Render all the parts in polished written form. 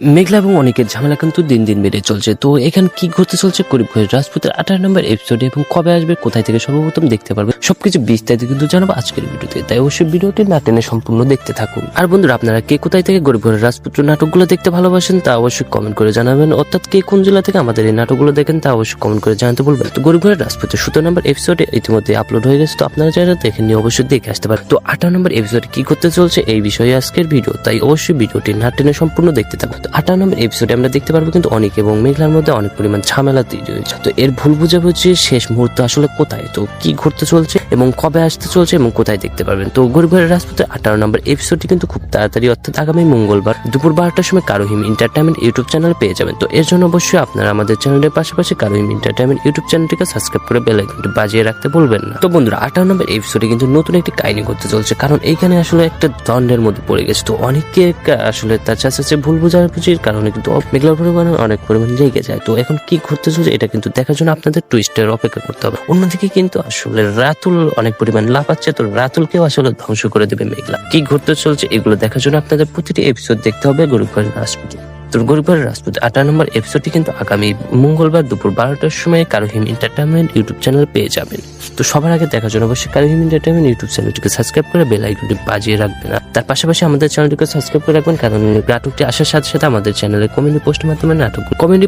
মেঘলা এবং অনেকের ঝামেলা কিন্তু দিন দিন বেড়ে চলছে। তো এখানে কি ঘটতে চলছে গরিব ঘরের রাজপুতের 18 নম্বর এপিসোডে এবং কবে আসবে, কোথায় থেকে সর্বপ্রথম দেখতে পারবে, সবকিছু বিস্তারিত কিন্তু জানাবো আজকের ভিডিওতে। তাই অবশ্যই ভিডিওটি না টেনে সম্পূর্ণ দেখতে থাকুন। আর বন্ধুরা, আপনারা কে কোথায় থেকে গরিব ঘরের রাজপুত্র নাটকগুলো দেখতে ভালোবাসেন তা অবশ্যই কমেন্ট করে জানাবেন। অর্থাৎ কে কোন জেলা থেকে আমাদের এই নাটকগুলো দেখেন তা অবশ্যই কমেন্ট করে জানাতে বলবেন। তো গরিব ঘরের রাজপুতের 17 নম্বর এপিসোডে ইতিমধ্যে আপলোড হয়ে গেছে, তো আপনারা যারা দেখেন নিয়ে অবশ্যই দেখে আসতে পারেন। তো 18 নম্বর এপিসোডে কি করতে চলছে এই বিষয়ে আজকের ভিডিও, তাই অবশ্যই ভিডিওটি না টেনে সম্পূর্ণ দেখতে থাকুন। তো 18 নম্বর এপিসোডে আমরা দেখতে পারবো কিন্তু অনেক এবং মেঘলার মধ্যে অনেক পরিমাণ ঝামেলা তৈরি হয়েছে। তো এর ভুল বুঝাবুঝি শেষ মুহূর্তে আসলে কোথায়, তো কি ঘটতে চলছে এবং কবে আসতে চলছে এবং কোথায় দেখতে পারবেন। তো গরিব ঘরের রাজপুতের 18 নম্বর এপিসোডটি কিন্তু খুব তাড়াতাড়ি অর্থাৎ আগামী মঙ্গলবার দুপুর 12টার সময় কারোহিম এন্টারটেইনমেন্ট ইউটিউব চ্যানেলে পেয়ে যাবেন। তো এর জন্য অবশ্যই আপনারা আমাদের চ্যানেলের পাশাপাশি কারোহিম এন্টারটেইনমেন্ট ইউটিউব চ্যানেলটিকে সাবস্ক্রাইব করে বেল আইকনটি বাজিয়ে রাখতে ভুলবেন না। তো বন্ধুরা, 18 নম্বর এপিসোডে কিন্তু নতুন একটি কাহিনী করতে চলছে, কারণ এইখানে আসলে একটা দ্বন্দ্বের মধ্যে পড়ে গেছে। তো অনেকে আসলে তার চাষাচ্ছে ভুল বুঝাবুঝির কারণে কিন্তু মেঘলার পরিমাণে অনেক পরিমাণ লেগে যায়। তো এখন কি ঘটতে চলছে এটা কিন্তু দেখার জন্য আপনাদের টুইস্টের অপেক্ষা করতে হবে। অন্যদিকে কিন্তু আসলে রাতুল অনেক পরিমাণ লাফাচ্ছে, তো রাতুলকেও আসলে ধ্বংস করে দেবে মেঘলা। কি ঘটতে চলছে এগুলো দেখার জন্য আপনাদের প্রতিটি এপিসোড দেখতে হবে গরিব ঘরের রাজপুতে। তো গরিব ঘরের রাজপুত 18 নম্বর এপিসোডটি কিন্তু আগামী মঙ্গলবার দুপুর 12টার সময় কারোহিম এন্টারটেইনমেন্ট ইউটিউব চ্যানেল পেয়ে যাবেন। তো সবার আগে দেখার জন্য অবশ্যই কারোহিম এন্টারটেইনমেন্ট ইউটিউব চ্যানেলটিকে সাবস্ক্রাইব করে বেল আইকনটি বাজিয়ে রাখবেন। তার পাশাপাশি আমাদের চ্যানেলটিকে সাবস্ক্রাইব করে রাখবেন, কারণ নাটকটি আসার সাথে সাথে আমাদের চ্যানেলে কমেন্টি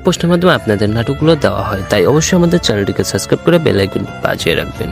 পোস্টের মাধ্যমে আপনাদের নাটকগুলো দেওয়া হয়। তাই অবশ্যই আমাদের চ্যানেলটিকে সাবস্ক্রাইব করে বেল আইকনটি বাজিয়ে রাখবেন।